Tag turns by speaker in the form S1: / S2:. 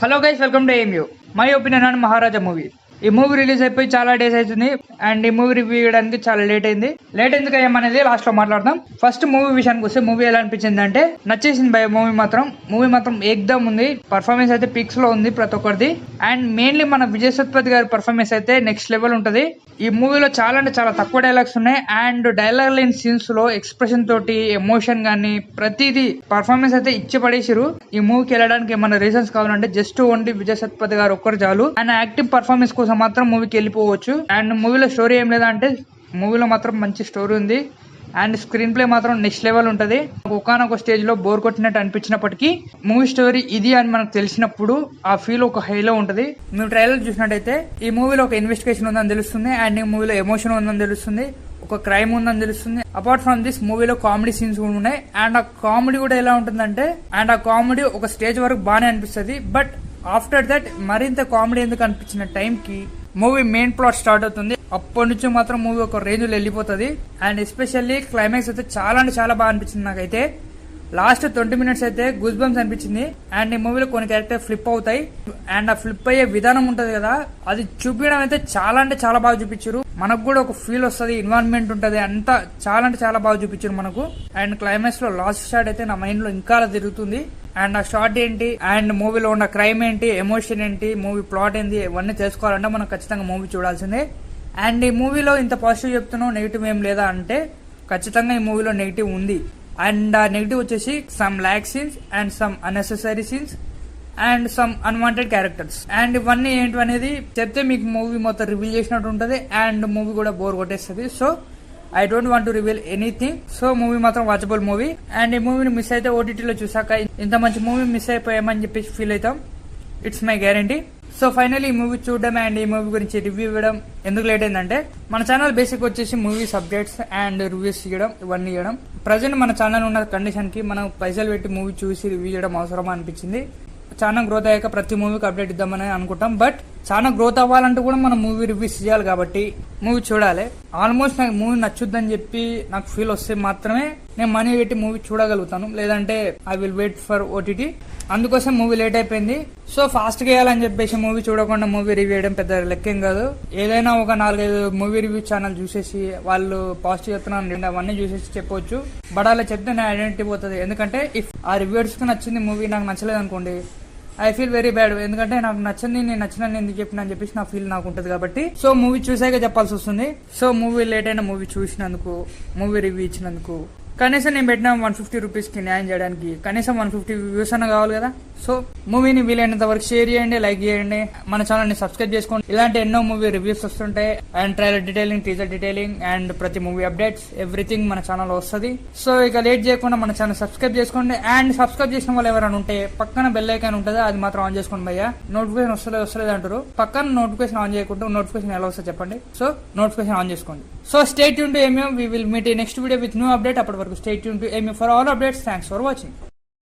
S1: Hello guys, welcome to AMU. My opinion on Maharaja movie. ఈ movie release అయిపోయి చాలా days అవుతుంది and ఈ మూవీ రివ్యూ చేయడానికి చాలా లేట్ అయింది. లేట్ ఎందుకు అయ్యామనేది లాస్ట్ లో మాట్లాడదాం. ఫస్ట్ మూవీ విషయానికి వస్తే మూవీ ఎలా అనిపించింది అంటే నచ్చేసింది భయ. మూవీ మాత్రం ఏకదమ్ ఉంది. పర్ఫార్మెన్స్ అయితే పిక్స్ లో ఉంది ప్రతి ఒక్కరిది. అండ్ మెయిన్లీ మన విజయ్ సేతుపతి గారి పర్ఫార్మెన్స్ అయితే నెక్స్ట్ లెవెల్ ఉంటది. ఈ మూవీలో చాలా అంటే చాలా తక్కువ డైలాగ్స్ ఉన్నాయి అండ్ డైలాగ్ లేని సీన్స్ లో ఎక్స్ప్రెషన్ తోటి ఎమోషన్ గానీ ప్రతిదీ పర్ఫార్మెన్స్ అయితే ఇచ్చి పడేసిరు. ఈ మూవీకి వెళ్ళడానికి ఏమైనా రీజన్స్ కావాలంటే జస్ట్ ఓన్లీ విజయ్ సేతుపతి గారు ఒక్కరు చాలు. అండ్ యాక్టివ్ పర్ఫార్మెన్స్ కోసం మాత్రం మూవీకి వెళ్ళిపోవచ్చు. అండ్ మూవీలో స్టోరీ ఏం లేదా అంటే మూవీలో మాత్రం మంచి స్టోరీ ఉంది అండ్ స్క్రీన్ ప్లే మాత్రం నెక్స్ట్ లెవెల్ ఉంటది. ఒకనొక స్టేజ్ లో బోర్ కొట్టినట్టు అనిపించినప్పటికీ మూవీ స్టోరీ ఇది అని మనకు తెలిసినప్పుడు ఆ ఫీల్ ఒక హైలో ఉంటది. మీరు ట్రైలర్ చూసినట్టయితే ఈ మూవీలో ఒక ఇన్వెస్టిగేషన్ ఉందని తెలుస్తుంది అండ్ ఈ మూవీలో ఎమోషన్ ఉందని తెలుస్తుంది, ఒక క్రైమ్ ఉందని తెలుస్తుంది. అపార్ట్ ఫ్రమ్ దిస్ మూవీలో కామెడీ సీన్స్ కూడా ఉన్నాయి అండ్ ఆ కామెడీ కూడా ఎలా ఉంటుందంటే అండ్ ఆ కామెడీ ఒక స్టేజ్ వరకు బాగానే అనిపిస్తుంది. బట్ ఆఫ్టర్ దట్ మరింత కామెడీ ఎందుకు అనిపించిన టైం కి మూవీ మెయిన్ ప్లాట్ స్టార్ట్ అవుతుంది. అప్పటి నుంచి మాత్రం మూవీ ఒక రేంజ్ లో వెళ్ళిపోతుంది అండ్ ఎస్పెషల్లీ క్లైమాక్స్ అయితే చాలా అంటే చాలా బాగా అనిపించింది నాకైతే. లాస్ట్ 20 minutes అయితే గూస్ బంప్స్ అనిపించింది అండ్ ఈ మూవీలో కొన్ని క్యారెక్టర్ ఫ్లిప్ అవుతాయి అండ్ ఆ ఫ్లిప్ అయ్యే విధానం ఉంటది కదా, అది చూపించడం అయితే చాలా అంటే చాలా బాగా చూపించారు. మనకు కూడా ఒక ఫీల్ వస్తుంది, ఇన్వాల్వ్మెంట్ ఉంటది, అంతా చాలా అంటే చాలా బాగా చూపించారు మనకు. అండ్ క్లైమాక్స్ లో లాస్ట్ షాట్ అయితే నా మైండ్ లో ఇంకా అలా తిరుగుతుంది. అండ్ ఆ షార్ట్ ఏంటి అండ్ మూవీలో ఉన్న క్రైమ్ ఏంటి, ఎమోషన్ ఏంటి, మూవీ ప్లాట్ ఏంటి, ఇవన్నీ తెలుసుకోవాలంటే మనం ఖచ్చితంగా మూవీ చూడాల్సిందే. అండ్ ఈ మూవీలో ఇంత పాజిటివ్ చెప్తున్నావు నెగిటివ్ ఏం లేదా అంటే ఖచ్చితంగా ఈ మూవీలో నెగిటివ్ ఉంది. అండ్ ఆ నెగిటివ్ వచ్చేసి some lakh scenes and some unnecessary scenes and some unwanted characters. And ఇవన్నీ ఏంటి అనేది చెప్తే మీకు మూవీ మొత్తం రివీల్ చేసినట్టు ఉంటది అండ్ మూవీ కూడా బోర్ కొట్టేస్తుంది. So I don't want to reveal anything. So movie మాత్రం వాచబుల్ మూవీ అండ్ ఈ మూవీని మిస్ అయితే ఓటీటీలో చూసాక ఇంత మంచి మూవీ మిస్ అయిపోయామని చెప్పేసి ఫీల్ అవుతాం. It's my guarantee. So final ఈ మూవీ చూడడం అండ్ ఈ మూవీ గురించి రివ్యూ ఇవ్వడం ఎందుకు లేట్ అయిందంటే మన ఛానల్ బేసిక్ వచ్చేసి మూవీస్ అప్డేట్స్ అండ్ రివ్యూస్ చేయడం ఇవన్నీ చేయడం. ప్రజెంట్ మన ఛానల్ ఉన్న కండిషన్ కి మనం పైసలు పెట్టి మూవీ చూసి రివ్యూ చేయడం అవసరమా అనిపించింది. చాలా గ్రోత్ అయ్యాక ప్రతి మూవీకి అప్డేట్ ఇద్దామని అనుకుంటాం. బట్ చాలా గ్రోత్ అవ్వాలంటే కూడా మనం మూవీ రివ్యూస్ చేయాలి కాబట్టి మూవీ చూడాలి. ఆల్మోస్ట్ నాకు మూవీ నచ్చుద్దని చెప్పి నాకు ఫీల్ వస్తే మాత్రమే నేను మనీ పెట్టి మూవీ చూడగలుగుతాను, లేదంటే I will wait for OTT. అందుకోసం మూవీ లేట్ అయిపోయింది. సో ఫాస్ట్ గా వేయాలని చెప్పేసి మూవీ చూడకుండా మూవీ రివ్యూ చేయడం పెద్ద లెక్కేం కాదు. ఏదైనా ఒక 4-5 మూవీ రివ్యూ ఛానల్ చూసేసి వాళ్ళు పాజిటివ్ చెప్తున్నాను అవన్నీ చూసేసి చెప్పొచ్చు. బట్ అలా చెప్తే నా ఐడెంటిటీ పోతుంది. ఎందుకంటే ఇఫ్ ఆ రివ్యూర్స్ కి నచ్చింది మూవీ నాకు నచ్చలేదు అనుకోండి, ఐ ఫీల్ వెరీ బ్యాడ్. ఎందుకంటే నాకు నచ్చింది నేను నచ్చిన ఎందుకు చెప్పిన అని చెప్పేసి నా ఫీల్ నాకు ఉంటుంది కాబట్టి సో మూవీ చూసాక చెప్పాల్సి వస్తుంది. సో మూవీ లేట్ అయిన మూవీ చూసినందుకు, మూవీ రివ్యూ ఇచ్చినందుకు కనీసం నేను పెట్టిన 150 రూపీస్కి న్యాయం చేయడానికి కనీసం 150 వ్యూస్ అన్న కావాలి కదా. సో మూవీని వీలైనంత వరకు షేర్ చేయండి, లైక్ చేయండి, మన ఛానల్ ని సబ్స్క్రైబ్ చేసుకోండి. ఇలాంటి ఎన్నో మూవీ రివ్యూస్ వస్తుంటాయి and trailer detailing, teaser detailing and ప్రతి మూవీ అప్డేట్స్ ఎవ్రీథింగ్ మన ఛానల్ వస్తుంది. సో ఇక లేట్ చేయకుండా మన ఛానల్ సబ్స్క్రైబ్ చేసుకోండి. అండ్ సబ్స్క్రైబ్ చేసిన వాళ్ళు ఎవరైనా ఉంటే పక్కన బెల్ ఐకాన్ ఉంటుంది, అది మాత్రం ఆన్ చేసుకోండి భయ్యా. నోటిఫికేషన్ వస్తలేదు అంటారు, పక్కన నోటిఫికేషన్ ఆన్ చేయకుండా నోటిఫికేషన్ ఎలా వస్తుంది చెప్పండి. సో నోటిఫికేషన్ ఆన్ చేసుకోండి. So stay tune to AMU. We will meet in next video with new update. అప్పటి వరకు stay tuned to AMU for all updates. Thanks for watching.